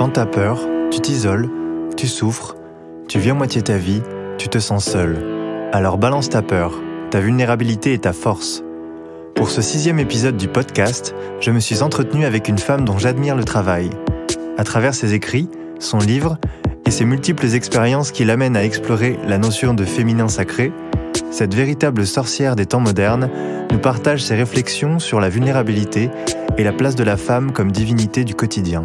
Quand t'as peur, tu t'isoles, tu souffres, tu vis à moitié ta vie, tu te sens seul. Alors balance ta peur, ta vulnérabilité et ta force. Pour ce 6e épisode du podcast, je me suis entretenu avec une femme dont j'admire le travail. À travers ses écrits, son livre et ses multiples expériences qui l'amènent à explorer la notion de féminin sacré, cette véritable sorcière des temps modernes nous partage ses réflexions sur la vulnérabilité et la place de la femme comme divinité du quotidien.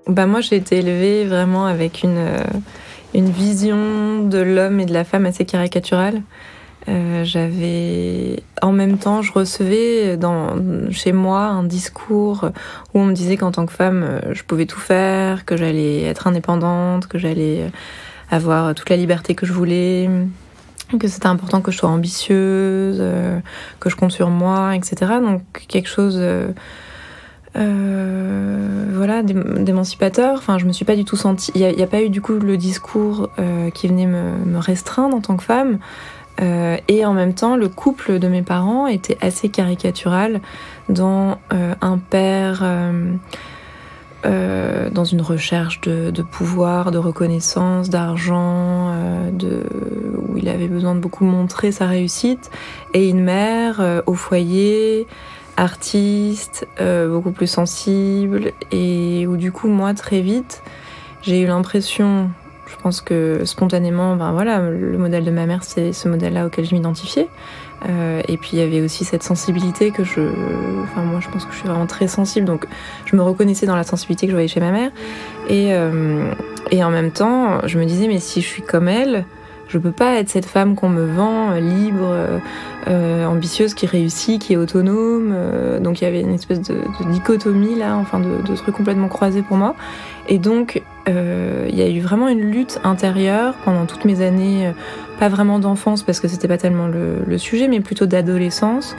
Moi, j'ai été élevée vraiment avec une vision de l'homme et de la femme assez caricaturale. En même temps, je recevais chez moi un discours où on me disait qu'en tant que femme, je pouvais tout faire, que j'allais être indépendante, que j'allais avoir toute la liberté que je voulais, que c'était important que je sois ambitieuse, que je compte sur moi, etc. Donc quelque chose d'émancipateur. Enfin, je me suis pas du tout sentie. Il y a pas eu du coup le discours qui venait me restreindre en tant que femme. Et en même temps, le couple de mes parents était assez caricatural dans un père dans une recherche de pouvoir, de reconnaissance, d'argent, où il avait besoin de beaucoup montrer sa réussite, et une mère au foyer, artiste, beaucoup plus sensible, et où du coup, moi, très vite, j'ai eu l'impression... Je pense que spontanément, le modèle de ma mère, c'est ce modèle-là auquel je m'identifiais. Et puis il y avait aussi cette sensibilité moi je pense que je suis vraiment très sensible, donc je me reconnaissais dans la sensibilité que je voyais chez ma mère. Et en même temps, je me disais, mais si je suis comme elle, je peux pas être cette femme qu'on me vend, libre, ambitieuse, qui réussit, qui est autonome. Donc il y avait une espèce de dichotomie là, de trucs complètement croisés pour moi. Et donc il y a eu vraiment une lutte intérieure pendant toutes mes années, pas vraiment d'enfance parce que c'était pas tellement le sujet, mais plutôt d'adolescence,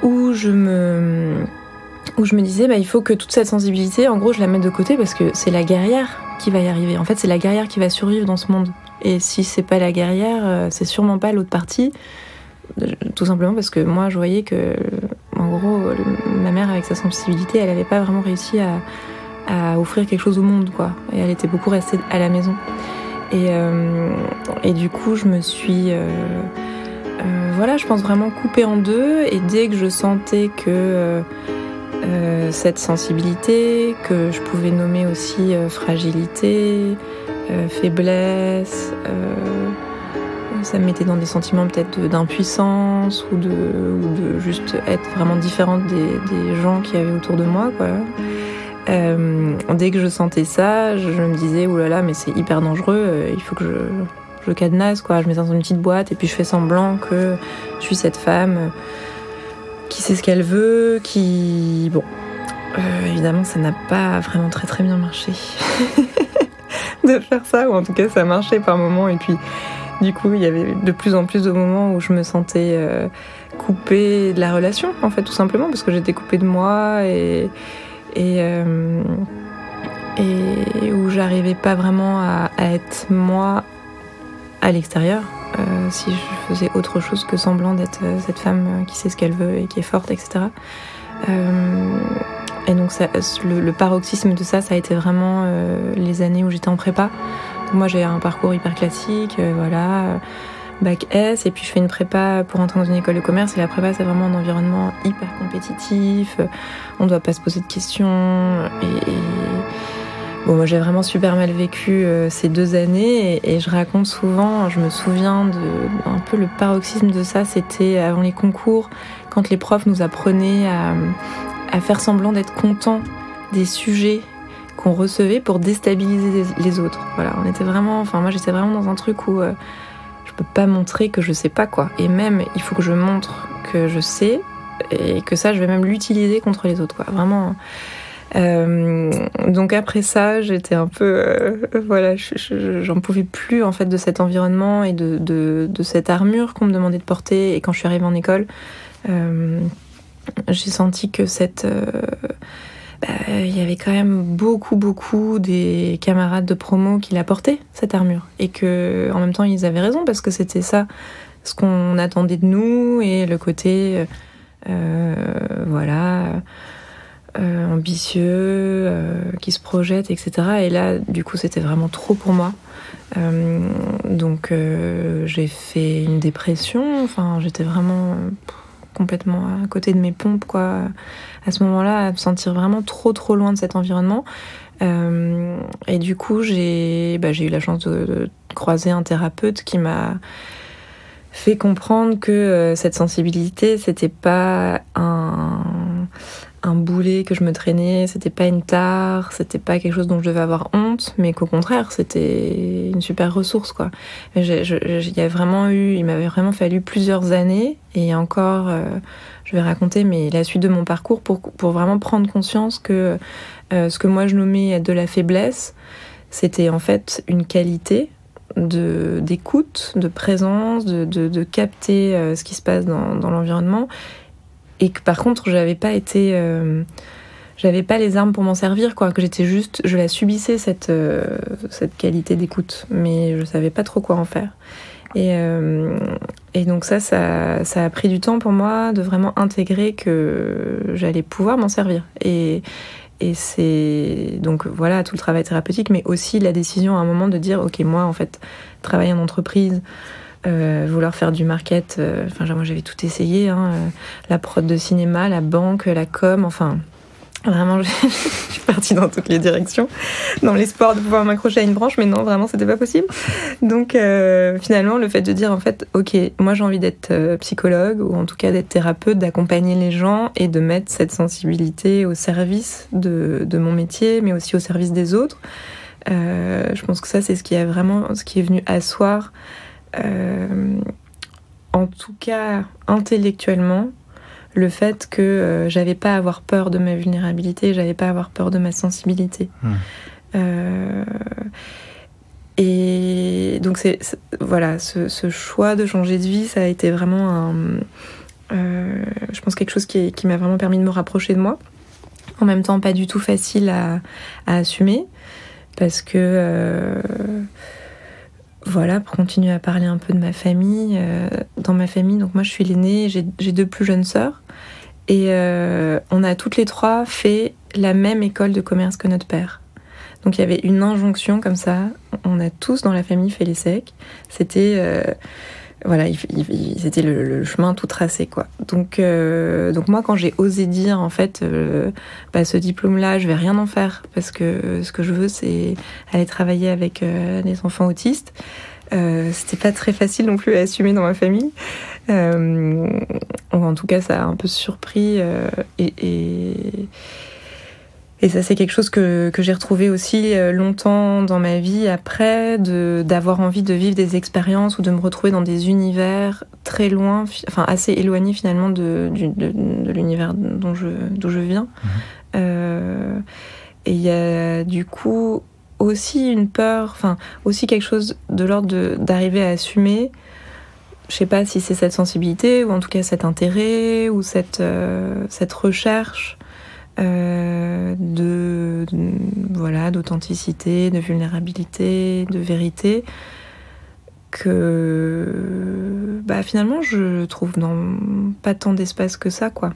où je me disais, il faut que toute cette sensibilité, en gros, je la mette de côté parce que c'est la guerrière qui va y arriver. En fait, c'est la guerrière qui va survivre dans ce monde. Et si c'est pas la guerrière, c'est sûrement pas l'autre partie. Tout simplement parce que moi, je voyais que, en gros, ma mère, avec sa sensibilité, elle avait pas vraiment réussi à offrir quelque chose au monde, quoi. Et elle était beaucoup restée à la maison. Et du coup, je me suis... je pense vraiment coupée en deux. Et dès que je sentais que cette sensibilité, que je pouvais nommer aussi fragilité, faiblesse, ça me mettait dans des sentiments peut-être d'impuissance ou de juste être vraiment différente des gens qui avaient autour de moi, quoi. Dès que je sentais ça, je me disais, oulala, mais c'est hyper dangereux, il faut que je cadenasse, quoi. Je mets dans une petite boîte et puis je fais semblant que je suis cette femme qui sait ce qu'elle veut, évidemment, ça n'a pas vraiment très très bien marché de faire ça, ou en tout cas, ça marchait par moments. Et puis, du coup, il y avait de plus en plus de moments où je me sentais coupée de la relation, en fait, tout simplement, parce que j'étais coupée de moi et où j'arrivais pas vraiment à être moi à l'extérieur, si je faisais autre chose que semblant d'être cette femme qui sait ce qu'elle veut et qui est forte, etc. Et donc le paroxysme de ça a été vraiment les années où j'étais en prépa. Donc moi j'ai un parcours hyper classique, bac S, et puis je fais une prépa pour entrer dans une école de commerce, et la prépa c'est vraiment un environnement hyper compétitif, on ne doit pas se poser de questions, moi j'ai vraiment super mal vécu ces 2 années, et je raconte souvent, je me souviens un peu le paroxysme de ça, c'était avant les concours, quand les profs nous apprenaient à faire semblant d'être contents des sujets qu'on recevait pour déstabiliser les autres. Voilà, on était vraiment, moi j'étais vraiment dans un truc où je peux pas montrer que je sais pas, quoi. Et même, il faut que je montre que je sais, et que ça, je vais même l'utiliser contre les autres, quoi. Vraiment. Donc après ça, j'étais un peu... j'en pouvais plus, en fait, de cet environnement et de cette armure qu'on me demandait de porter. Et quand je suis arrivée en école, j'ai senti que il y avait quand même beaucoup des camarades de promo qui la portaient, cette armure. Et que, en même temps, ils avaient raison, parce que c'était ça, ce qu'on attendait de nous, et le côté, ambitieux, qui se projette, etc. Et là, du coup, c'était vraiment trop pour moi. Donc, j'ai fait une dépression. Enfin, j'étais vraiment complètement à côté de mes pompes, quoi. À ce moment-là, à me sentir vraiment trop loin de cet environnement. Et du coup, j'ai eu la chance de croiser un thérapeute qui m'a fait comprendre que cette sensibilité, c'était pas un boulet que je me traînais, c'était pas une tare, c'était pas quelque chose dont je devais avoir honte, mais qu'au contraire, c'était une super ressource, quoi. Il m'avait vraiment fallu plusieurs années, et encore, je vais raconter, mais la suite de mon parcours pour vraiment prendre conscience que ce que moi je nommais être de la faiblesse, c'était en fait une qualité d'écoute, de présence, de capter ce qui se passe dans l'environnement, et que par contre j'avais pas les armes pour m'en servir, quoi, que je la subissais cette qualité d'écoute, mais je savais pas trop quoi en faire. Et donc ça a pris du temps pour moi de vraiment intégrer que j'allais pouvoir m'en servir. Et c'est donc voilà tout le travail thérapeutique, mais aussi la décision à un moment de dire ok, moi en fait travailler en entreprise, vouloir faire du market, moi j'avais tout essayé, la prod de cinéma, la banque, la com, enfin vraiment je suis partie dans toutes les directions dans l'espoir de pouvoir m'accrocher à une branche, mais non, vraiment c'était pas possible. Donc finalement le fait de dire en fait ok, moi j'ai envie d'être psychologue, ou en tout cas d'être thérapeute, d'accompagner les gens et de mettre cette sensibilité au service de mon métier, mais aussi au service des autres. Je pense que ça c'est ce qui est venu asseoir en tout cas intellectuellement le fait que j'avais pas à avoir peur de ma vulnérabilité, j'avais pas à avoir peur de ma sensibilité. Et donc voilà, ce choix de changer de vie, ça a été vraiment je pense quelque chose qui m'a vraiment permis de me rapprocher de moi. En même temps, pas du tout facile à assumer, parce que voilà, pour continuer à parler un peu de ma famille, dans ma famille, donc moi je suis l'aînée, j'ai 2 plus jeunes sœurs, et on a toutes les 3 fait la même école de commerce que notre père. Donc il y avait une injonction comme ça, on a tous dans la famille fait l'ESSEC, c'était c'était le chemin tout tracé, quoi. Donc moi quand j'ai osé dire en fait ce diplôme-là je vais rien en faire parce que ce que je veux c'est aller travailler avec des enfants autistes, c'était pas très facile non plus à assumer dans ma famille, en tout cas ça a un peu surpris, et ça, c'est quelque chose que j'ai retrouvé aussi longtemps dans ma vie après, d'avoir envie de vivre des expériences ou de me retrouver dans des univers très loin, assez éloignés finalement de l'univers d'où je viens. Et il y a du coup aussi une peur, aussi quelque chose de l'ordre d'arriver à assumer, je sais pas si c'est cette sensibilité ou en tout cas cet intérêt ou cette recherche d'authenticité, de vulnérabilité, de vérité, que finalement je trouve dans pas tant d'espace que ça, quoi.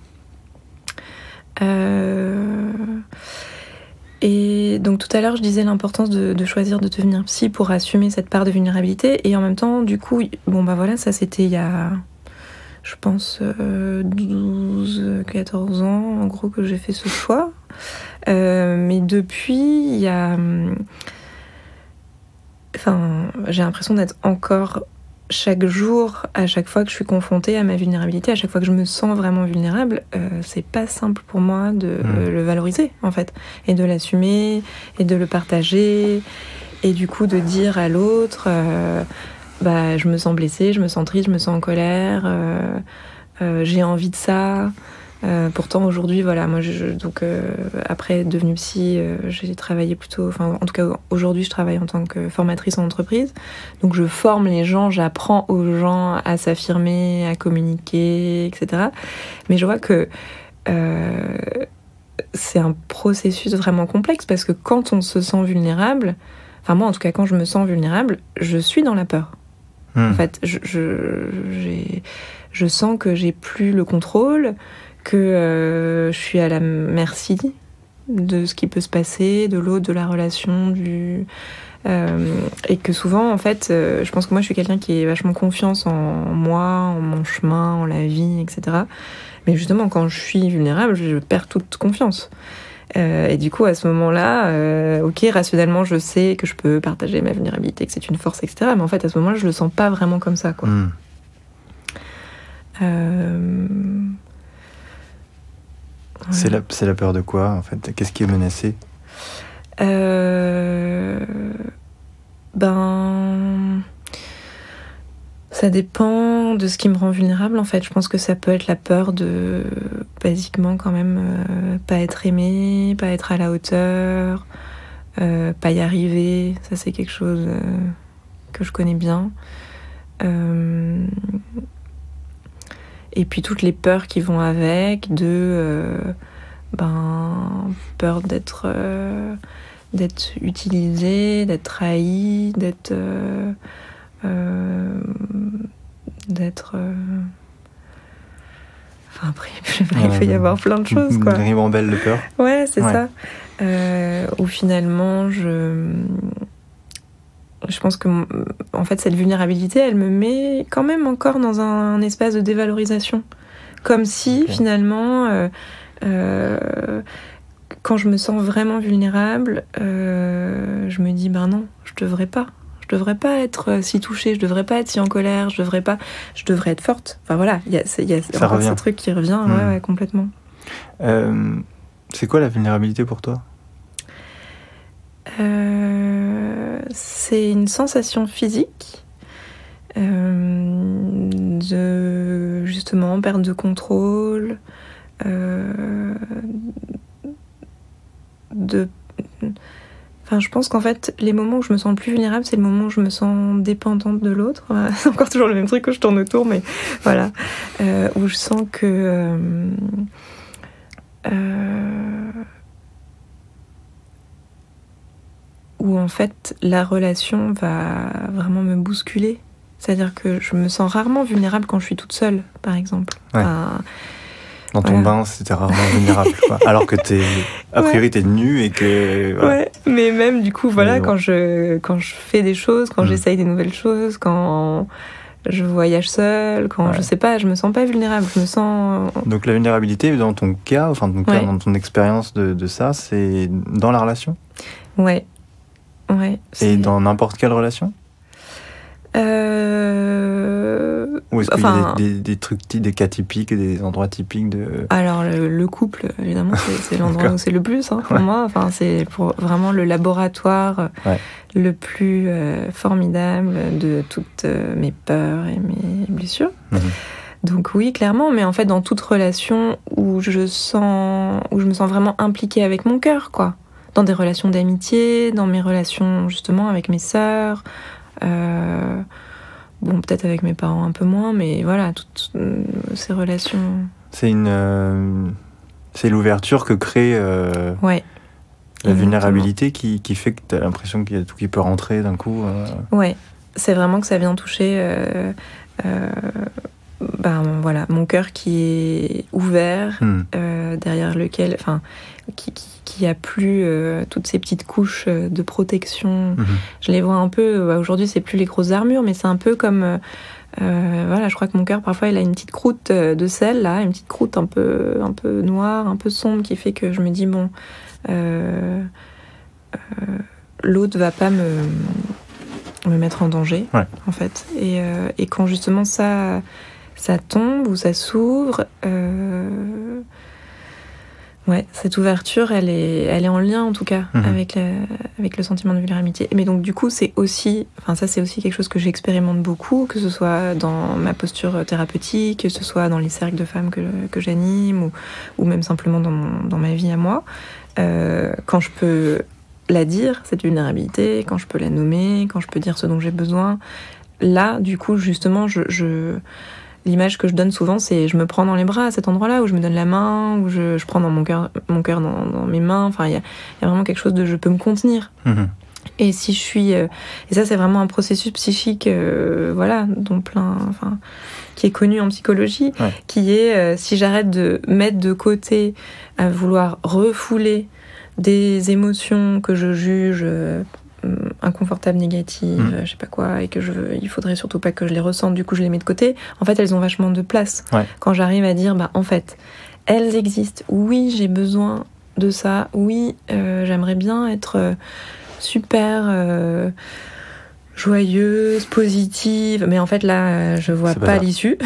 Et donc tout à l'heure je disais l'importance de choisir de devenir psy pour assumer cette part de vulnérabilité, et en même temps du coup ça c'était il y a je pense 12-14 ans en gros que j'ai fait ce choix, mais depuis il y a j'ai l'impression d'être encore chaque jour, à chaque fois que je suis confrontée à ma vulnérabilité, à chaque fois que je me sens vraiment vulnérable, c'est pas simple pour moi de le valoriser en fait, et de l'assumer et de le partager, et du coup de dire à l'autre je me sens blessée, je me sens triste, je me sens en colère, j'ai envie de ça. Pourtant aujourd'hui, moi après devenue psy, j'ai travaillé plutôt, en tout cas aujourd'hui je travaille en tant que formatrice en entreprise. Donc je forme les gens, j'apprends aux gens à s'affirmer, à communiquer, etc. Mais je vois que c'est un processus vraiment complexe, parce que quand on se sent vulnérable, moi en tout cas quand je me sens vulnérable, je suis dans la peur. En fait, je sens que j'ai plus le contrôle, que je suis à la merci de ce qui peut se passer, de l'autre, de la relation, et que souvent, en fait, je pense que moi, je suis quelqu'un qui est vachement confiance en moi, en mon chemin, en la vie, etc. Mais justement, quand je suis vulnérable, je perds toute confiance. Et du coup, à ce moment-là, ok, rationnellement, je sais que je peux partager ma vulnérabilité, que c'est une force, etc. Mais en fait, à ce moment-là, je le sens pas vraiment comme ça, quoi. C'est la peur de quoi, en fait? Qu'est-ce qui est menacé? Ça dépend de ce qui me rend vulnérable, en fait. Je pense que ça peut être la peur de, basiquement, quand même, pas être aimé, pas être à la hauteur, pas y arriver. Ça, c'est quelque chose que je connais bien. Et puis toutes les peurs qui vont avec, peur d'être utilisé, d'être trahi, d'être après, il peut y avoir plein de choses, quoi. Une ribambelle de peur. Ouais, c'est ça. Où finalement, je pense que, en fait, cette vulnérabilité, elle me met quand même encore dans un espace de dévalorisation. Comme si, finalement, quand je me sens vraiment vulnérable, je me dis, non, je devrais pas. Je devrais pas être si touchée, je devrais pas être si en colère, je devrais être forte. Enfin voilà, il y a ce truc qui revient, ouais, complètement. C'est quoi la vulnérabilité pour toi? C'est une sensation physique de, justement, perte de contrôle, je pense qu'en fait, les moments où je me sens le plus vulnérable, c'est le moment où je me sens dépendante de l'autre. C'est encore toujours le même truc que je tourne autour, mais voilà. Où je sens que... où en fait, la relation va vraiment me bousculer. C'est-à-dire que je me sens rarement vulnérable quand je suis toute seule, par exemple. Ouais. Dans ton bain, c'était rarement vulnérable, quoi. Alors que a priori, t'es nue et que... Voilà. Ouais, mais même, du coup, voilà, quand je fais des choses, quand j'essaye des nouvelles choses, quand je voyage seule, quand je sais pas, je me sens pas vulnérable, je me sens... Donc la vulnérabilité, dans ton cas, dans ton expérience de ça, c'est dans la relation? Ouais. Et dans n'importe quelle relation? Ou est-ce qu'il y a des trucs, des cas typiques, des endroits typiques de... Alors, le couple, évidemment, c'est l'endroit où c'est le plus, pour moi. Enfin, c'est vraiment le laboratoire le plus formidable de toutes mes peurs et mes blessures. Donc oui, clairement, mais en fait, dans toute relation où je me sens vraiment impliquée avec mon cœur, quoi. Dans des relations d'amitié, dans mes relations, justement, avec mes sœurs... peut-être avec mes parents un peu moins, mais voilà, toutes ces relations. C'est l'ouverture que crée la vulnérabilité qui fait que tu as l'impression qu'il y a tout qui peut rentrer d'un coup. Ouais, c'est vraiment que ça vient toucher mon cœur qui est ouvert, derrière lequel, qui a plus toutes ces petites couches de protection. Je les vois un peu, aujourd'hui c'est plus les grosses armures, mais c'est un peu comme, je crois que mon cœur parfois il a une petite croûte de sel, là, une petite croûte un peu noire, un peu sombre, qui fait que je me dis, l'autre va pas me mettre en danger, en fait. Et quand justement ça tombe ou ça s'ouvre, cette ouverture, elle est en lien, en tout cas, avec le sentiment de vulnérabilité. Mais donc, du coup, c'est aussi quelque chose que j'expérimente beaucoup, que ce soit dans ma posture thérapeutique, que ce soit dans les cercles de femmes que j'anime, ou même simplement dans ma vie à moi. Quand je peux la dire, cette vulnérabilité, quand je peux la nommer, quand je peux dire ce dont j'ai besoin, là, du coup, justement, l'image que je donne souvent, c'est je me prends dans les bras à cet endroit-là, où je me donne la main, où je prends dans mon cœur dans mes mains. Enfin, il y a vraiment quelque chose de je peux me contenir. Et si je suis... et ça, c'est vraiment un processus psychique, voilà, qui est connu en psychologie, qui est si j'arrête de mettre de côté à vouloir refouler des émotions que je juge inconfortables, négatives, je sais pas quoi, et il faudrait surtout pas que je les ressente, du coup je les mets de côté, en fait elles ont vachement de place. Quand j'arrive à dire, en fait, elles existent, oui, j'ai besoin de ça, oui, j'aimerais bien être super joyeuse, positive, mais en fait là je vois pas l'issue,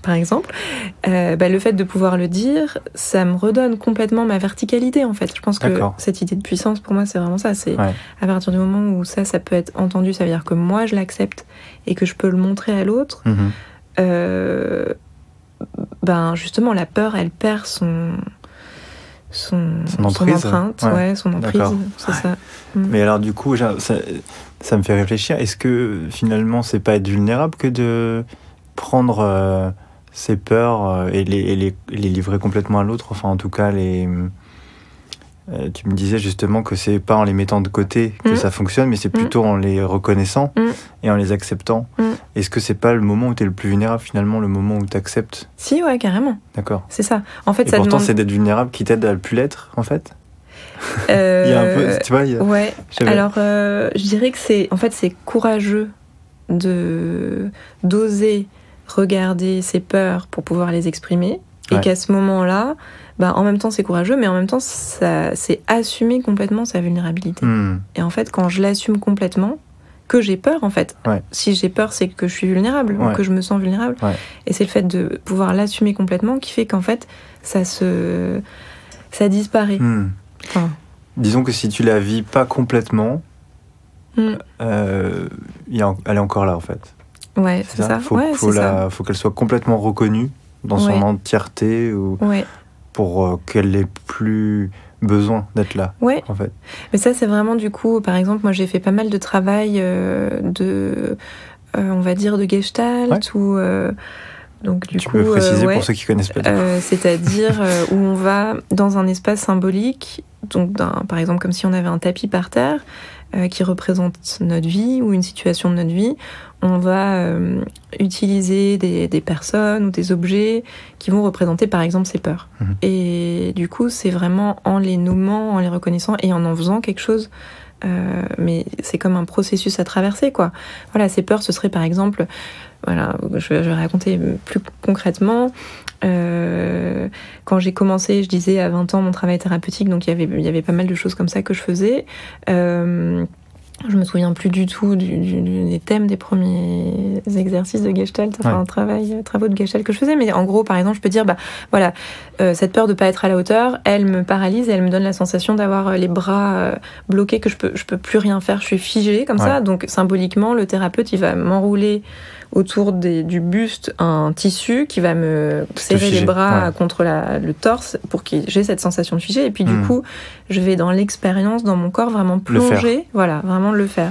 par exemple. Le fait de pouvoir le dire, ça me redonne complètement ma verticalité en fait. Je pense que cette idée de puissance pour moi c'est vraiment ça, c'est à partir du moment où ça peut être entendu, ça veut dire que moi je l'accepte et que je peux le montrer à l'autre. Justement la peur elle perd son empreinte, son emprise, c'est ça. Mais alors du coup, ça me fait réfléchir. Est-ce que finalement, c'est pas être vulnérable que de prendre ses peurs et les livrer complètement à l'autre? Enfin, en tout cas, tu me disais justement que c'est pas en les mettant de côté que ça fonctionne, mais c'est plutôt en les reconnaissant et en les acceptant. Est-ce que c'est pas le moment où tu es le plus vulnérable finalement, le moment où tu acceptes? Si, ouais, carrément. D'accord. C'est ça. En fait, et pourtant, c'est d'être vulnérable qui t'aide à ne plus l'être, en fait. Il y a un peu, tu vois. Ouais. Alors, je dirais que c'est courageux d'oser regarder ses peurs pour pouvoir les exprimer, et qu'à ce moment-là, en même temps c'est courageux, mais en même temps c'est assumer complètement sa vulnérabilité. Et en fait, quand je l'assume complètement, que j'ai peur en fait. Si j'ai peur, c'est que je suis vulnérable, ou que je me sens vulnérable. Et c'est le fait de pouvoir l'assumer complètement qui fait qu'en fait, ça disparaît. Disons que si tu la vis pas complètement, elle est encore là en fait. Ouais, c'est ça. Faut qu'elle soit complètement reconnue dans son entièreté pour qu'elle ait plus besoin d'être là, en fait. Mais ça, c'est vraiment du coup, par exemple, moi j'ai fait pas mal de travail on va dire de gestalt ou donc du tu coup, peux préciser pour ceux qui connaissent pas. C'est-à-dire où on va dans un espace symbolique, donc par exemple comme si on avait un tapis par terre qui représente notre vie ou une situation de notre vie. On va utiliser des personnes ou des objets qui vont représenter par exemple ces peurs. Et du coup, c'est vraiment en les nommant, en les reconnaissant et en faisant quelque chose. Mais c'est comme un processus à traverser, quoi. Voilà, ces peurs, ce serait par exemple... Voilà, je vais raconter plus concrètement. Quand j'ai commencé, je disais à 20 ans mon travail thérapeutique, donc il y avait pas mal de choses comme ça que je faisais. Je me souviens plus du tout des thèmes des premiers exercices de Gestalt, travaux de Gestalt que je faisais, mais en gros, par exemple, je peux dire, cette peur de pas être à la hauteur, elle me paralyse et elle me donne la sensation d'avoir les bras bloqués, que je peux plus rien faire, je suis figée comme ça. Donc symboliquement, le thérapeute, il va m'enrouler autour du buste un tissu qui va me serrer les bras contre le torse pour que j'ai cette sensation de figé. Et puis du coup, je vais dans l'expérience, dans mon corps, vraiment plonger, vraiment le faire.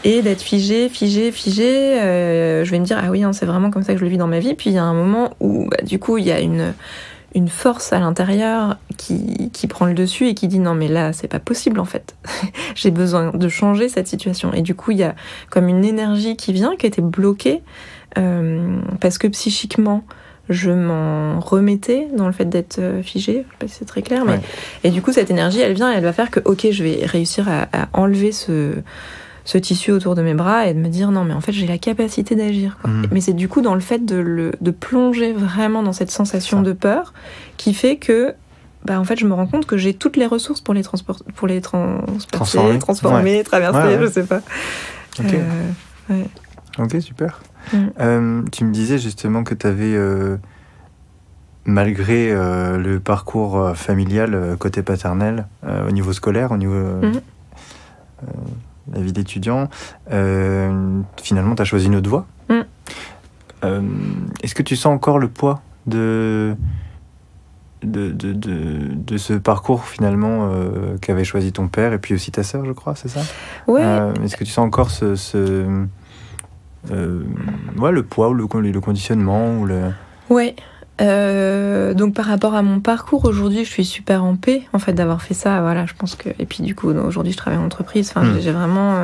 Et d'être figé. Je vais me dire, ah oui, c'est vraiment comme ça que je le vis dans ma vie. Puis il y a un moment où, du coup, il y a une force à l'intérieur qui prend le dessus et qui dit non mais là c'est pas possible en fait. J'ai besoin de changer cette situation. Et du coup il y a comme une énergie qui vient, qui était bloquée parce que psychiquement je m'en remettais dans le fait d'être figée. Je sais pas si c'est très clair, mais et du coup cette énergie elle vient et elle va faire que ok, je vais réussir à enlever ce tissu autour de mes bras et de me dire non mais en fait j'ai la capacité d'agir, quoi. Mais c'est du coup dans le fait de plonger vraiment dans cette sensation de peur qui fait que en fait je me rends compte que j'ai toutes les ressources pour les transformer, traverser, je sais pas. Ok, super. Tu me disais justement que tu avais malgré le parcours familial côté paternel, au niveau scolaire, au niveau la vie d'étudiant, finalement, tu as choisi une autre voie. Est-ce que tu sens encore le poids de ce parcours, finalement, qu'avait choisi ton père et puis aussi ta sœur, je crois, c'est ça ? Ouais. Est-ce que tu sens encore le poids ou le conditionnement ou le... Ouais. Donc par rapport à mon parcours, aujourd'hui, je suis super en paix, en fait, d'avoir fait ça. Voilà, je pense que... Et puis du coup, aujourd'hui, je travaille en entreprise. Enfin, j'ai vraiment...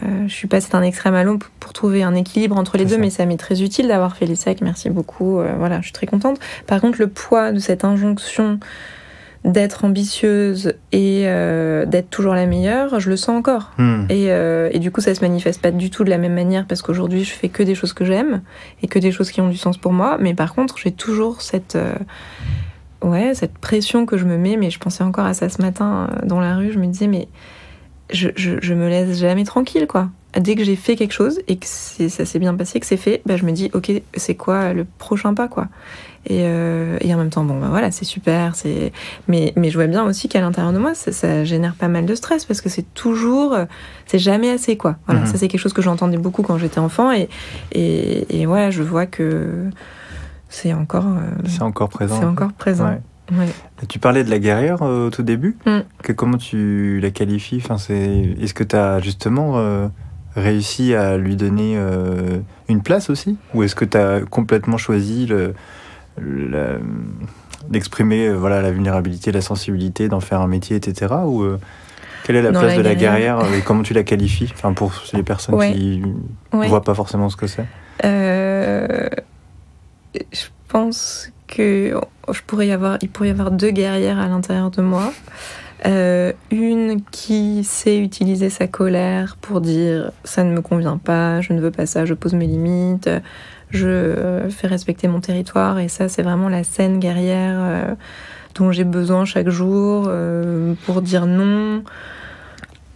je suis passée d'un extrême à l'autre pour trouver un équilibre entre les deux, mais ça m'est très utile d'avoir fait l'ESSEC. Merci beaucoup. Voilà, je suis très contente. Par contre, le poids de cette injonction d'être ambitieuse et d'être toujours la meilleure, je le sens encore. Et du coup, ça se manifeste pas du tout de la même manière parce qu'aujourd'hui, je fais que des choses que j'aime et que des choses qui ont du sens pour moi. Mais par contre, j'ai toujours cette pression que je me mets. Mais je pensais encore à ça ce matin dans la rue. Je me disais, mais je me laisse jamais tranquille, quoi. Dès que j'ai fait quelque chose et que ça s'est bien passé, que c'est fait, je me dis, ok, c'est quoi le prochain pas, quoi. Et en même temps, voilà, c'est super. Mais je vois bien aussi qu'à l'intérieur de moi, ça génère pas mal de stress parce que c'est jamais assez, quoi. Voilà, ça c'est quelque chose que j'entendais beaucoup quand j'étais enfant et ouais, je vois que c'est encore présent. C'est encore présent. Ouais. Ouais. Tu parlais de la guerrière au tout début. Comment tu la qualifies? Est-ce que tu as justement réussi à lui donner une place aussi? Ou est-ce que tu as complètement choisi d'exprimer la vulnérabilité, la sensibilité, d'en faire un métier, etc. Ou quelle est la place de la guerrière et comment tu la qualifies, pour les personnes qui ne voient pas forcément ce que c'est? Je pense qu'il pourrait y avoir deux guerrières à l'intérieur de moi. Une qui sait utiliser sa colère pour dire ça ne me convient pas, je ne veux pas ça, je pose mes limites, je fais respecter mon territoire, et ça c'est vraiment la saine guerrière dont j'ai besoin chaque jour pour dire non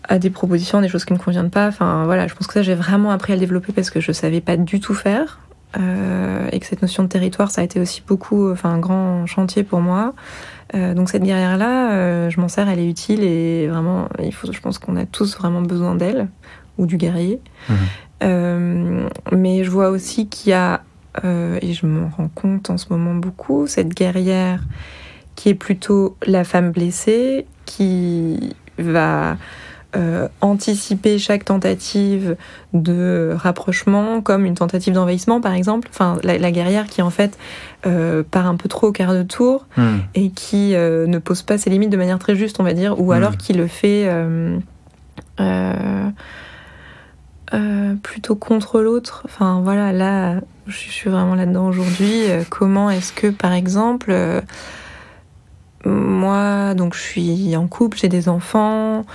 à des propositions, des choses qui ne me conviennent pas. Enfin voilà, je pense que ça j'ai vraiment appris à le développer parce que je savais pas du tout faire. Et que cette notion de territoire, ça a été aussi un grand chantier pour moi. Donc cette guerrière-là, je m'en sers, elle est utile et vraiment, je pense qu'on a tous vraiment besoin d'elle, ou du guerrier. Mais je vois aussi qu'il y a, et je me rends compte en ce moment beaucoup, cette guerrière qui est plutôt la femme blessée, qui va anticiper chaque tentative de rapprochement comme une tentative d'envahissement, par exemple. Enfin, la guerrière qui, en fait, part un peu trop au quart de tour et qui ne pose pas ses limites de manière très juste, on va dire, ou alors qui le fait plutôt contre l'autre. Enfin, voilà, là, je suis vraiment là-dedans aujourd'hui. Comment est-ce que, par exemple... moi, donc, je suis en couple, j'ai des enfants...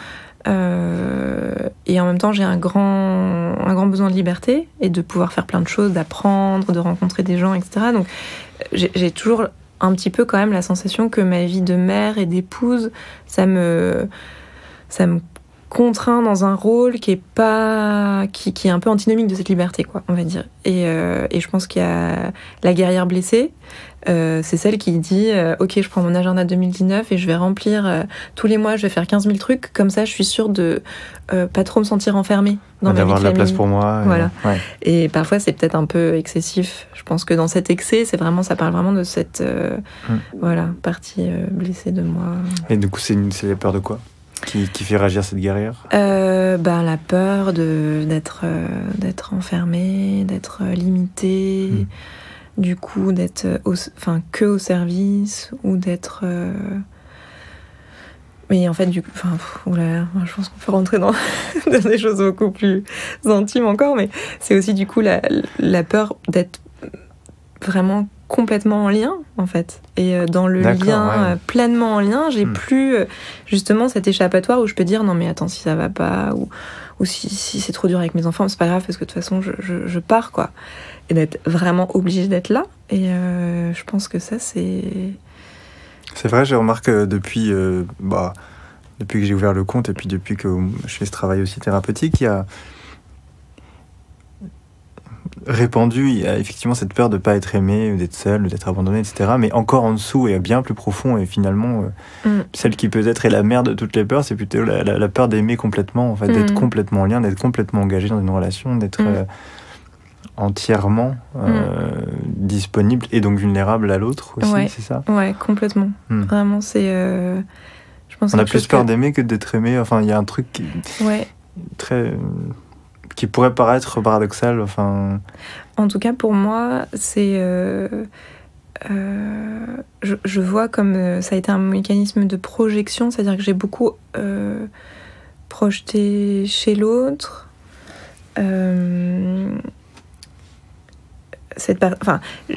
et en même temps j'ai un grand besoin de liberté et de pouvoir faire plein de choses, d'apprendre, de rencontrer des gens, etc. Donc j'ai toujours un petit peu quand même la sensation que ma vie de mère et d'épouse, ça me contraint dans un rôle qui est un peu antinomique de cette liberté, quoi, on va dire. Et je pense qu'il y a la guerrière blessée. C'est celle qui dit ok, je prends mon agenda 2019 et je vais remplir tous les mois, je vais faire 15 000 trucs, comme ça je suis sûre de pas trop me sentir enfermée dans ma vie de famille. D'avoir de la place pour moi. Voilà. Et parfois c'est peut-être un peu excessif. Je pense que dans cet excès, ça parle vraiment de cette partie blessée de moi. Et du coup, c'est la peur de quoi qui fait réagir cette guerrière? La peur d'être enfermée, d'être limitée. Du coup, d'être que au service, ou d'être... Mais en fait, je pense qu'on peut rentrer dans des choses beaucoup plus intimes encore, mais c'est aussi du coup la peur d'être vraiment complètement en lien, en fait. Et dans le lien, pleinement en lien, j'ai plus justement cet échappatoire où je peux dire non mais attends, si ça va pas, ou si c'est trop dur avec mes enfants, c'est pas grave parce que de toute façon je pars, quoi. Et d'être vraiment obligée d'être là. Et je pense que ça, c'est... C'est vrai, j'ai remarqué depuis que j'ai ouvert le compte et puis depuis que je fais ce travail aussi thérapeutique, il y a répandu, il y a effectivement cette peur de ne pas être aimé, d'être seul, d'être abandonné, etc. Mais encore en dessous et bien plus profond, et finalement, celle qui peut-être est la mère de toutes les peurs, c'est plutôt la peur d'aimer complètement, en fait, d'être complètement en lien, d'être complètement engagé dans une relation, d'être... entièrement disponible et donc vulnérable à l'autre aussi, c'est ça? Ouais, complètement. Vraiment, c'est... je pense on a plus peur d'aimer que d'être aimé. Enfin, il y a un truc qui pourrait paraître paradoxal. Enfin... En tout cas, pour moi, c'est... je vois comme ça a été un mécanisme de projection, c'est-à-dire que j'ai beaucoup projeté chez l'autre.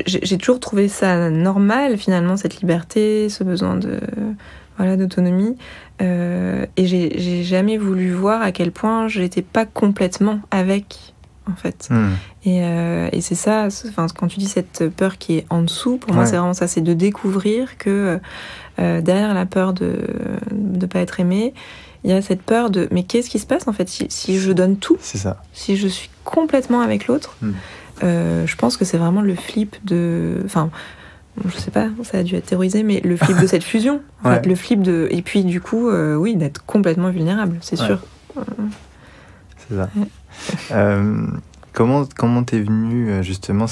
J'ai toujours trouvé ça normal, finalement, cette liberté, ce besoin d'autonomie. Et j'ai jamais voulu voir à quel point j'étais pas complètement avec, en fait. Et c'est ça, quand tu dis cette peur qui est en dessous, pour moi, c'est vraiment ça, c'est de découvrir que derrière la peur de pas être aimé, il y a cette peur de mais qu'est-ce qui se passe, en fait, si je donne tout, c'est ça. Si je suis complètement avec l'autre. Je pense que c'est vraiment le flip de... Enfin, je sais pas, ça a dû être théorisé, mais le flip de cette fusion. En fait, le flip de... Et puis, du coup, oui, d'être complètement vulnérable, c'est sûr. C'est ça. Comment t'es venu, justement,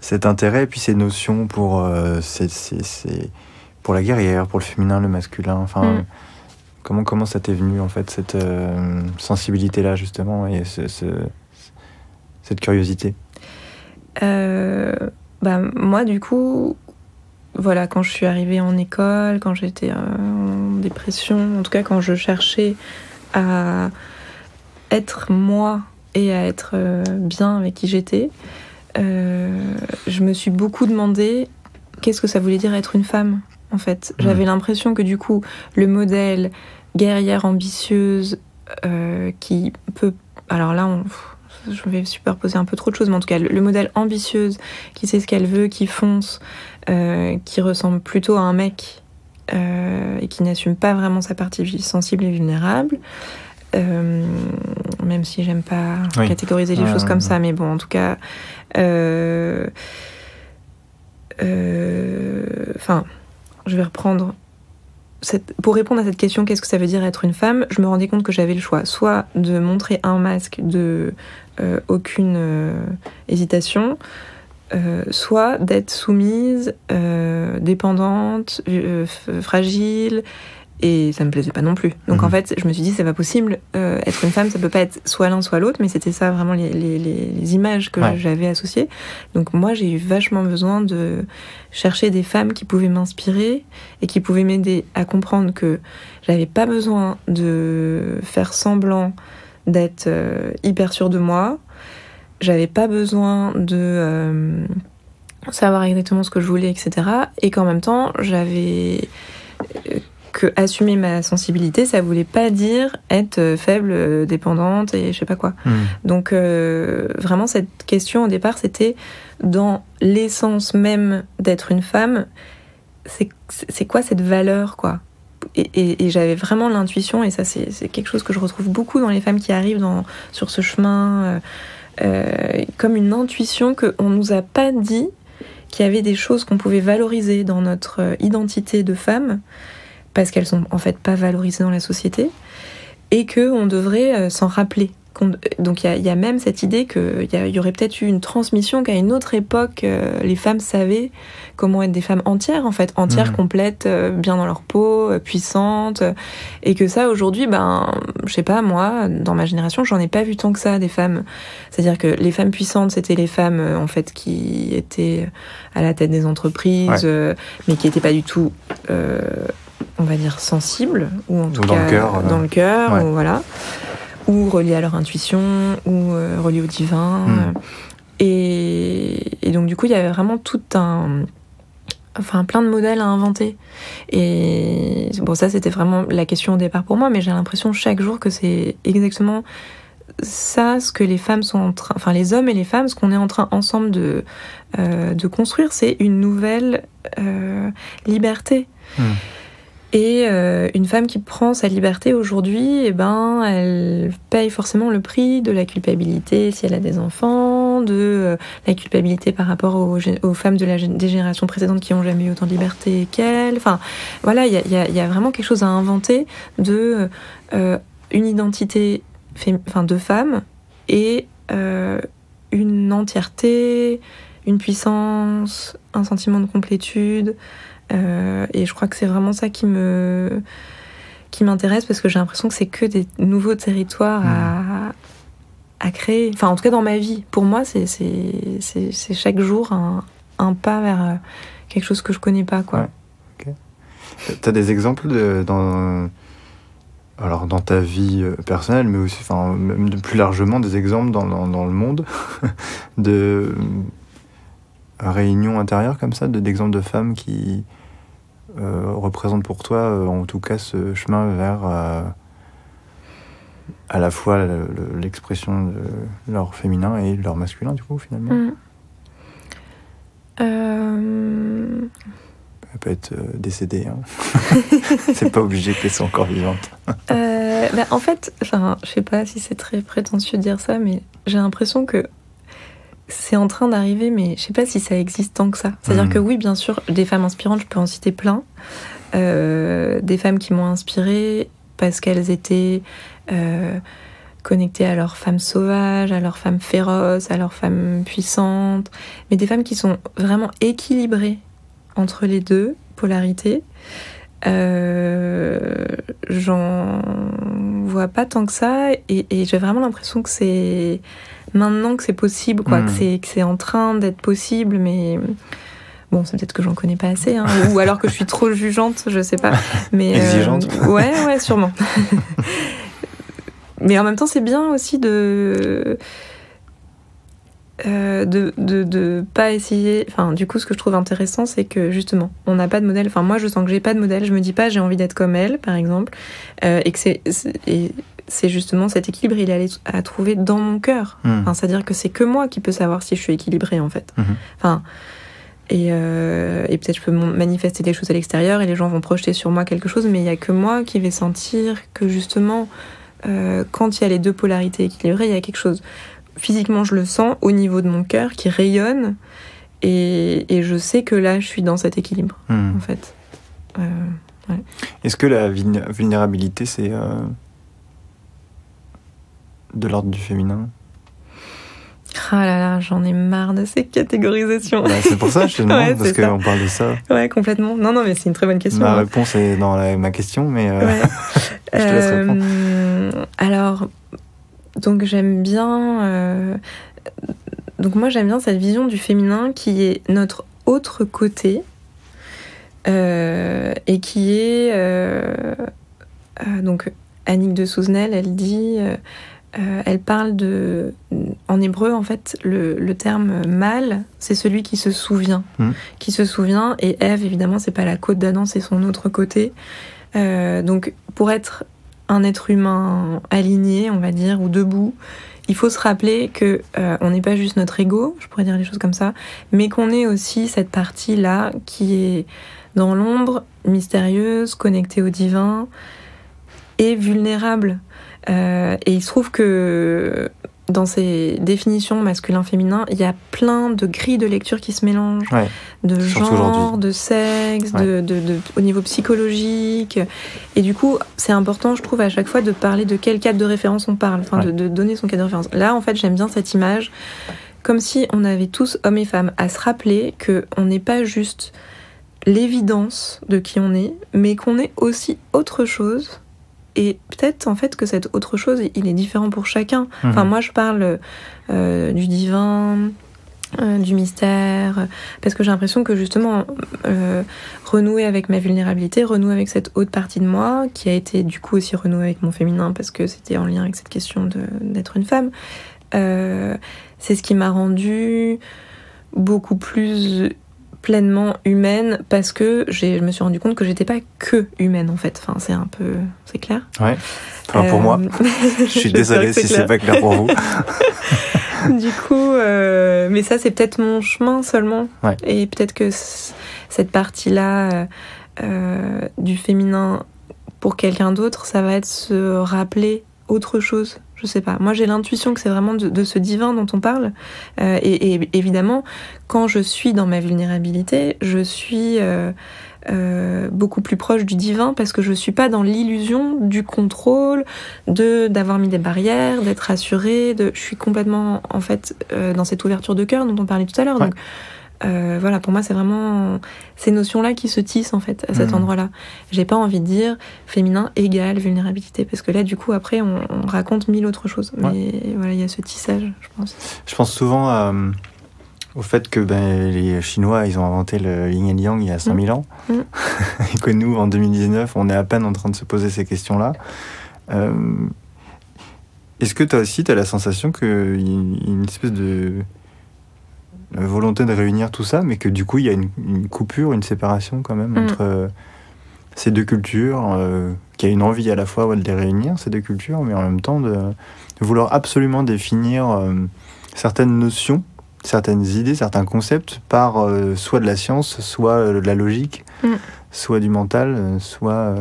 cet intérêt et puis ces notions pour la guerrière, pour le féminin, le masculin, enfin... Comment ça t'est venu, en fait, cette sensibilité-là, justement, et cette curiosité? Moi, du coup, voilà, quand je suis arrivée en école, quand j'étais en dépression, en tout cas quand je cherchais à être moi et à être bien avec qui j'étais, je me suis beaucoup demandé qu'est-ce que ça voulait dire être une femme, en fait. J'avais l'impression que, du coup, le modèle guerrière ambitieuse qui peut... Alors là, je vais superposer un peu trop de choses, mais en tout cas, le modèle ambitieuse, qui sait ce qu'elle veut, qui fonce, qui ressemble plutôt à un mec, et qui n'assume pas vraiment sa partie sensible et vulnérable, même si j'aime pas catégoriser les choses comme ça, mais bon, en tout cas... je vais reprendre... Pour répondre à cette question, qu'est-ce que ça veut dire être une femme, je me rendais compte que j'avais le choix, soit de montrer un masque de aucune hésitation, soit d'être soumise, dépendante, fragile, et ça me plaisait pas non plus. Donc en fait, je me suis dit, c'est pas possible, être une femme, ça peut pas être soit l'un soit l'autre, mais c'était ça vraiment les images que j'avais associées. Donc moi, j'ai eu vachement besoin de chercher des femmes qui pouvaient m'inspirer et qui pouvaient m'aider à comprendre que j'avais pas besoin de faire semblant d'être hyper sûre de moi, j'avais pas besoin de savoir exactement ce que je voulais, etc. Et qu'en même temps, j'avais... que assumer ma sensibilité, ça voulait pas dire être faible, dépendante et je sais pas quoi. Donc vraiment, cette question au départ, c'était dans l'essence même d'être une femme, c'est quoi cette valeur, quoi. Et j'avais vraiment l'intuition, et ça c'est quelque chose que je retrouve beaucoup dans les femmes qui arrivent sur ce chemin, comme une intuition qu'on nous a pas dit qu'il y avait des choses qu'on pouvait valoriser dans notre identité de femme, parce qu'elles sont en fait pas valorisées dans la société, et qu'on devrait s'en rappeler. Donc il y a même cette idée qu'il y aurait peut-être eu une transmission, qu'à une autre époque, les femmes savaient comment être des femmes entières, en fait, entières, complètes, bien dans leur peau, puissantes, et que ça, aujourd'hui, je sais pas, moi, dans ma génération, j'en ai pas vu tant que ça, des femmes. C'est-à-dire que les femmes puissantes, c'était les femmes, en fait, qui étaient à la tête des entreprises, mais qui étaient pas du tout... on va dire sensibles, ou en tout cas dans le cœur, ou voilà, ou reliés à leur intuition, ou reliés au divin. Et donc du coup, il y avait vraiment plein de modèles à inventer. Et bon, ça c'était vraiment la question au départ pour moi, mais j'ai l'impression chaque jour que c'est exactement ça, ce que les femmes sont en train, enfin les hommes et les femmes, ce qu'on est en train ensemble de construire, c'est une nouvelle liberté. Et une femme qui prend sa liberté aujourd'hui, elle paye forcément le prix de la culpabilité si elle a des enfants, de la culpabilité par rapport aux femmes des générations précédentes qui n'ont jamais eu autant de liberté qu'elle. Enfin, voilà, il y a vraiment quelque chose à inventer de une identité de femme et une entièreté, une puissance, un sentiment de complétude. Et je crois que c'est vraiment ça qui m'intéresse, parce que j'ai l'impression que c'est que des nouveaux territoires à créer. Enfin, en tout cas dans ma vie, pour moi, c'est chaque jour un pas vers quelque chose que je connais pas, quoi. Ouais. Okay. T'as des exemples dans ta vie personnelle, mais aussi, même plus largement, des exemples dans le monde de réunions intérieures comme ça, d'exemples de femmes qui représentent pour toi, en tout cas, ce chemin vers à la fois l'expression de leur féminin et leur masculin, du coup, finalement. Elle peut être décédée, hein. C'est pas obligé qu'elle soit encore vivante. En fait, je sais pas si c'est très prétentieux de dire ça, mais j'ai l'impression que c'est en train d'arriver, mais je sais pas si ça existe tant que ça. C'est-à-dire que oui, bien sûr, des femmes inspirantes, je peux en citer plein. Des femmes qui m'ont inspirée parce qu'elles étaient connectées à leurs femmes sauvages, à leurs femmes féroces, à leurs femmes puissantes, mais des femmes qui sont vraiment équilibrées entre les deux polarités. J'en vois pas tant que ça, et j'ai vraiment l'impression que c'est maintenant que c'est possible, quoi, que c'est en train d'être possible, mais bon, c'est peut-être que j'en connais pas assez, hein, ou alors que je suis trop jugeante, je sais pas. Mais exigeante. Ouais, sûrement. Mais en même temps, c'est bien aussi de pas essayer. Enfin, du coup, ce que je trouve intéressant, c'est que justement, on n'a pas de modèle. Enfin, moi, je sens que j'ai pas de modèle. Je me dis pas, j'ai envie d'être comme elle, par exemple, et que c'est justement cet équilibre, il est à trouver dans mon cœur. Enfin, c'est-à-dire que c'est que moi qui peux savoir si je suis équilibrée, en fait. Enfin, et peut-être je peux manifester des choses à l'extérieur et les gens vont projeter sur moi quelque chose, mais il y a que moi qui vais sentir que justement, quand il y a les deux polarités équilibrées, il y a quelque chose. Physiquement, je le sens au niveau de mon cœur qui rayonne, et je sais que là, je suis dans cet équilibre, en fait. Ouais. Est-ce que la vulnérabilité, c'est de l'ordre du féminin? Ah là là, j'en ai marre de ces catégorisations. Bah, c'est pour ça que je te demande, parce qu'on parle de ça. Ouais, complètement. Non, mais c'est une très bonne question. Ma réponse est dans ma question, mais je te laisse répondre. Alors, donc j'aime bien... Donc moi, j'aime bien cette vision du féminin qui est notre autre côté, et qui est... donc, Annick de Souzenel, elle dit... elle parle en hébreu, en fait, le terme mâle, c'est celui qui se souvient. Qui se souvient, et Ève, évidemment, c'est pas la côte d'Adam, c'est son autre côté. Donc, pour être un être humain aligné, on va dire, ou debout, il faut se rappeler que on n'est pas juste notre ego, je pourrais dire les choses comme ça, mais qu'on est aussi cette partie-là qui est dans l'ombre, mystérieuse, connectée au divin, et vulnérable. Et il se trouve que dans ces définitions masculin-féminin, il y a plein de grilles de lecture qui se mélangent, de genre, de sexe, au niveau psychologique. Et du coup, c'est important, je trouve, à chaque fois de parler de quel cadre de référence on parle, de donner son cadre de référence. Là, en fait, j'aime bien cette image, comme si on avait tous, hommes et femmes, à se rappeler qu'on n'est pas juste l'évidence de qui on est, mais qu'on est aussi autre chose. Et peut-être, en fait, que cette autre chose, il est différent pour chacun. Enfin, moi, je parle du divin, du mystère, parce que j'ai l'impression que, justement, renouer avec ma vulnérabilité, renouer avec cette haute partie de moi, qui a été, du coup, aussi renouer avec mon féminin, parce que c'était en lien avec cette question d'être une femme, c'est ce qui m'a rendue beaucoup plus pleinement humaine, parce que je me suis rendu compte que j'étais pas que humaine, en fait. Enfin, c'est clair? Ouais. Enfin, pour moi. Je suis désolée si c'est pas clair pour vous. Du coup, mais ça, c'est peut-être mon chemin seulement. Ouais. Et peut-être que cette partie-là du féminin, pour quelqu'un d'autre, ça va être se rappeler autre chose. Je sais pas. Moi, j'ai l'intuition que c'est vraiment de ce divin dont on parle. Et évidemment, quand je suis dans ma vulnérabilité, je suis beaucoup plus proche du divin, parce que je suis pas dans l'illusion du contrôle, d'avoir mis des barrières, d'être rassurée. Je suis complètement, en fait, dans cette ouverture de cœur dont on parlait tout à l'heure. Ouais. Donc, voilà, pour moi, c'est vraiment ces notions-là qui se tissent, en fait, à cet endroit-là. J'ai pas envie de dire féminin égale vulnérabilité, parce que là, du coup, après, on raconte mille autres choses. Mais voilà, il y a ce tissage, je pense. Je pense souvent à au fait que les Chinois, ils ont inventé le yin et le yang il y a 5000 ans, et que nous, en 2019, on est à peine en train de se poser ces questions-là. Est-ce que toi aussi, tu as la sensation qu'il y a une espèce de volonté de réunir tout ça, mais que du coup, il y a une coupure, une séparation quand même entre ces deux cultures, qu'il y a une envie à la fois de les réunir, ces deux cultures, mais en même temps de vouloir absolument définir certaines notions, certaines idées, certains concepts par soit de la science, soit de la logique, soit du mental, soit...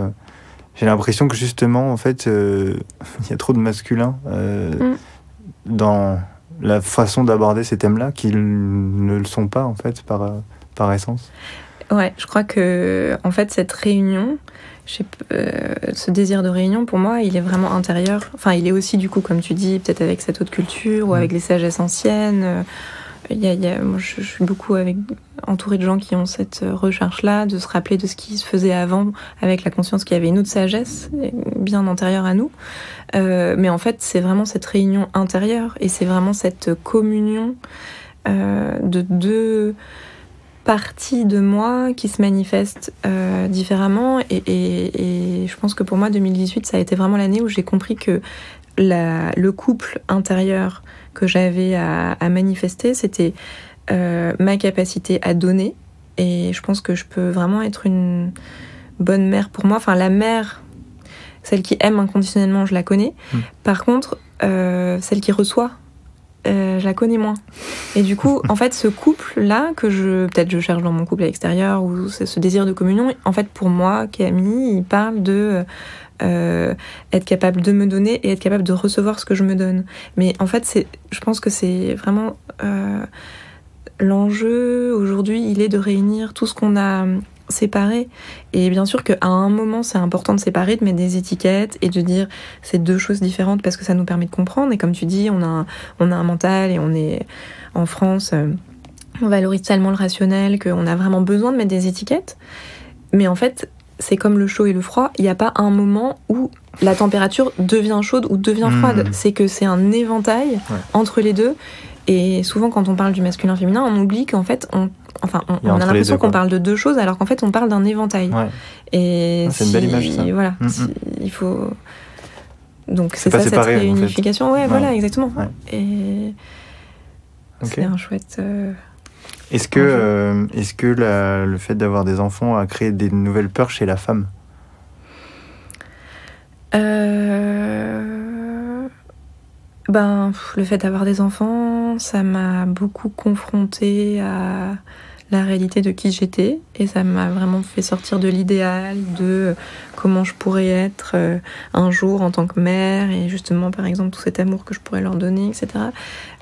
j'ai l'impression que justement, en fait, il y a trop de masculin dans la façon d'aborder ces thèmes-là qu'ils ne le sont pas, en fait, par essence. Ouais, je crois que, en fait, cette réunion, ce désir de réunion, pour moi, il est vraiment intérieur. Enfin, il est aussi, du coup, comme tu dis, peut-être avec cette autre culture ou avec les sagesses anciennes. Moi, je suis beaucoup entourée de gens qui ont cette recherche-là, de se rappeler de ce qui se faisait avant, avec la conscience qu'il y avait une autre sagesse bien antérieure à nous. Mais en fait, c'est vraiment cette réunion intérieure et c'est vraiment cette communion de deux parties de moi qui se manifestent différemment. Et je pense que pour moi, 2018, ça a été vraiment l'année où j'ai compris que le couple intérieur que j'avais à manifester, c'était ma capacité à donner. Et je pense que je peux vraiment être une bonne mère pour moi. Enfin, la mère, celle qui aime inconditionnellement, je la connais. Par contre, celle qui reçoit, je la connais moins. Et du coup, en fait, ce couple-là, peut-être je cherche dans mon couple à l'extérieur, ou ce désir de communion, en fait, pour moi, Camille, il parle de... être capable de me donner et être capable de recevoir ce que je me donne. Mais en fait, je pense que c'est vraiment l'enjeu aujourd'hui, il est de réunir tout ce qu'on a séparé. Et bien sûr qu'à un moment, c'est important de séparer, de mettre des étiquettes et de dire c'est deux choses différentes parce que ça nous permet de comprendre. Et comme tu dis, on a un mental et on est en France, on valorise tellement le rationnel qu'on a vraiment besoin de mettre des étiquettes. Mais en fait, c'est comme le chaud et le froid, il n'y a pas un moment où la température devient chaude ou devient froide. C'est que c'est un éventail entre les deux. Et souvent, quand on parle du masculin-féminin, on oublie qu'en fait, on a l'impression qu'on parle de deux choses, alors qu'en fait, on parle d'un éventail. Ouais. Et c'est une belle image, ça. Voilà, il faut... Donc, c'est ça, cette réunification. En fait. Ouais, voilà, exactement. Ouais. Et c'est un chouette... Est-ce que le fait d'avoir des enfants a créé des nouvelles peurs chez la femme ? Le fait d'avoir des enfants, ça m'a beaucoup confrontée à la réalité de qui j'étais et ça m'a vraiment fait sortir de l'idéal de comment je pourrais être un jour en tant que mère et justement par exemple tout cet amour que je pourrais leur donner, etc.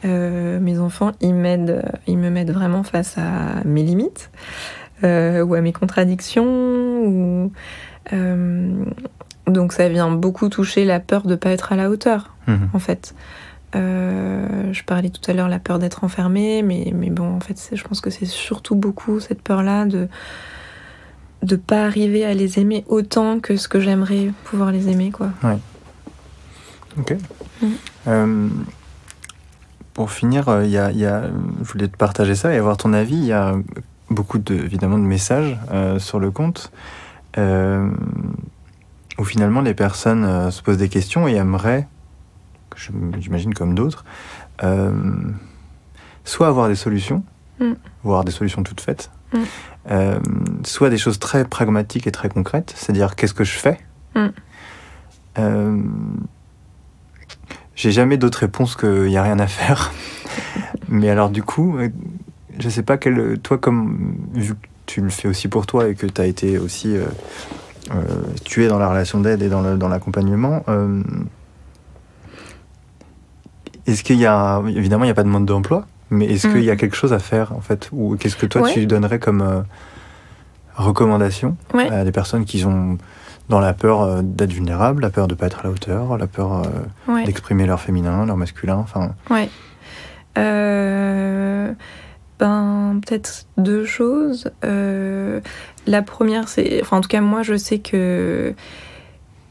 Mes enfants, ils me mettent vraiment face à mes limites ou à mes contradictions donc ça vient beaucoup toucher la peur de pas être à la hauteur en fait. Je parlais tout à l'heure la peur d'être enfermée, mais bon, en fait, je pense que c'est surtout beaucoup cette peur-là de pas arriver à les aimer autant que ce que j'aimerais pouvoir les aimer, quoi. Ouais. Ok. Pour finir, je voulais te partager ça et avoir ton avis. Il y a beaucoup évidemment de messages sur le compte où finalement les personnes se posent des questions et aimeraient, j'imagine comme d'autres, soit avoir des solutions, voire des solutions toutes faites, soit des choses très pragmatiques et très concrètes, c'est-à-dire qu'est-ce que je fais. J'ai jamais d'autre réponse qu'il n'y a rien à faire. Mais alors du coup, je sais pas toi, vu que tu le fais aussi pour toi et que tu as été aussi tu es dans la relation d'aide et dans l'accompagnement, est-ce qu'il y a, évidemment il n'y a pas de mode d'emploi, mais est-ce qu'il y a quelque chose à faire en fait, ou qu'est-ce que toi tu donnerais comme recommandation à des personnes qui sont dans la peur d'être vulnérables, la peur de ne pas être à la hauteur, la peur d'exprimer leur féminin, leur masculin, enfin... Ouais. Peut-être deux choses. La première, c'est... Enfin, en tout cas, moi, je sais que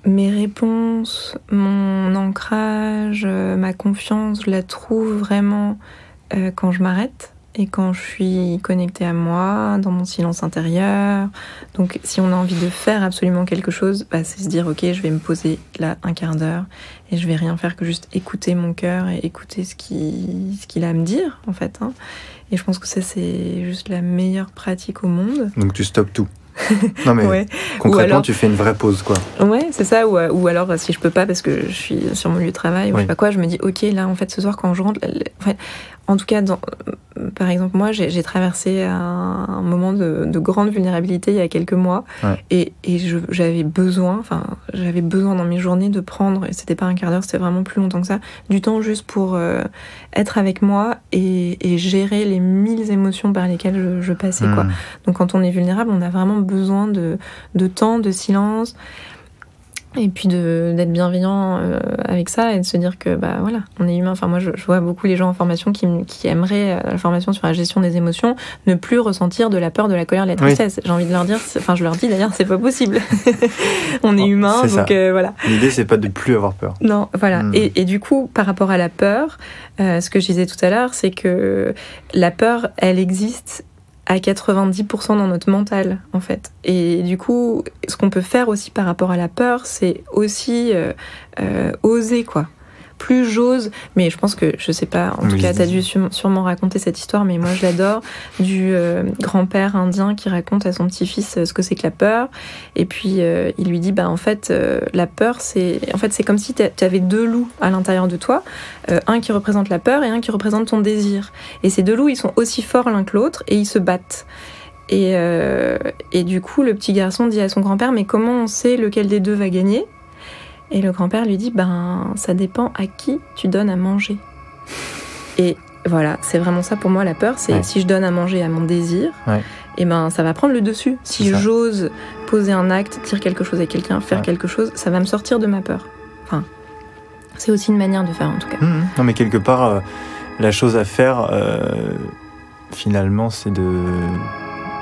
mes réponses, mon ancrage, ma confiance, je la trouve vraiment quand je m'arrête et quand je suis connectée à moi, dans mon silence intérieur. Donc si on a envie de faire absolument quelque chose, c'est se dire ok, je vais me poser là un quart d'heure et je vais rien faire que juste écouter mon cœur et écouter ce qu'il a à me dire en fait. Et je pense que ça c'est juste la meilleure pratique au monde. Donc tu stoppes tout. Non mais ouais. concrètement alors, tu fais une vraie pause quoi. Ouais, c'est ça, ou alors si je peux pas parce que je suis sur mon lieu de travail ou je sais pas quoi, je me dis ok là en fait ce soir quand je rentre, en tout cas par exemple moi j'ai traversé un moment de grande vulnérabilité il y a quelques mois et j'avais besoin dans mes journées de prendre, et c'était pas un quart d'heure, c'était vraiment plus longtemps que ça, du temps juste pour être avec moi et gérer les 1000 émotions par lesquelles je passais quoi. Donc quand on est vulnérable, on a vraiment besoin de temps, de silence, et puis d'être bienveillant avec ça et de se dire que voilà, on est humain. Enfin moi je vois beaucoup les gens en formation qui aimeraient la formation sur la gestion des émotions ne plus ressentir de la peur, de la colère, de la tristesse. J'ai envie de leur dire, je leur dis d'ailleurs, c'est pas possible. On est humain, donc voilà. L'idée c'est pas de plus avoir peur. Non, voilà. Et du coup par rapport à la peur, ce que je disais tout à l'heure, c'est que la peur, elle existe à 90% dans notre mental, en fait. Et du coup, ce qu'on peut faire aussi par rapport à la peur, c'est aussi oser, quoi. Plus j'ose, mais je pense que, je sais pas, en tout cas, t'as dû sûrement raconter cette histoire, mais moi je l'adore, du grand-père indien qui raconte à son petit-fils ce que c'est que la peur. Et puis, il lui dit, en fait, la peur, c'est comme si t'avais deux loups à l'intérieur de toi, un qui représente la peur et un qui représente ton désir. Et ces deux loups, ils sont aussi forts l'un que l'autre et ils se battent. Et du coup, le petit garçon dit à son grand-père, mais comment on sait lequel des deux va gagner ? Et le grand-père lui dit, ça dépend à qui tu donnes à manger. Et voilà, c'est vraiment ça pour moi, la peur, c'est si je donne à manger à mon désir, et ça va prendre le dessus. Si j'ose poser un acte, dire quelque chose à quelqu'un, faire quelque chose, ça va me sortir de ma peur. Enfin, c'est aussi une manière de faire en tout cas. Non mais quelque part, la chose à faire, finalement, c'est de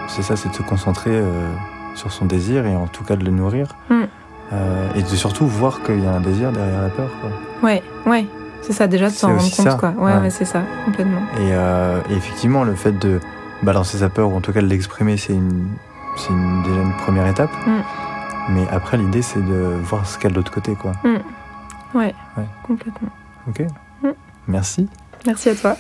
se concentrer sur son désir et en tout cas de le nourrir. Et de surtout voir qu'il y a un désir derrière la peur, quoi. Ouais, c'est ça, déjà de s'en rendre compte, quoi. Ouais, c'est ça, complètement. Et effectivement, le fait de balancer sa peur, ou en tout cas de l'exprimer, c'est déjà une première étape. Mais après, l'idée, c'est de voir ce qu'il y a de l'autre côté, quoi. Ouais, complètement. Ok. Merci. Merci à toi.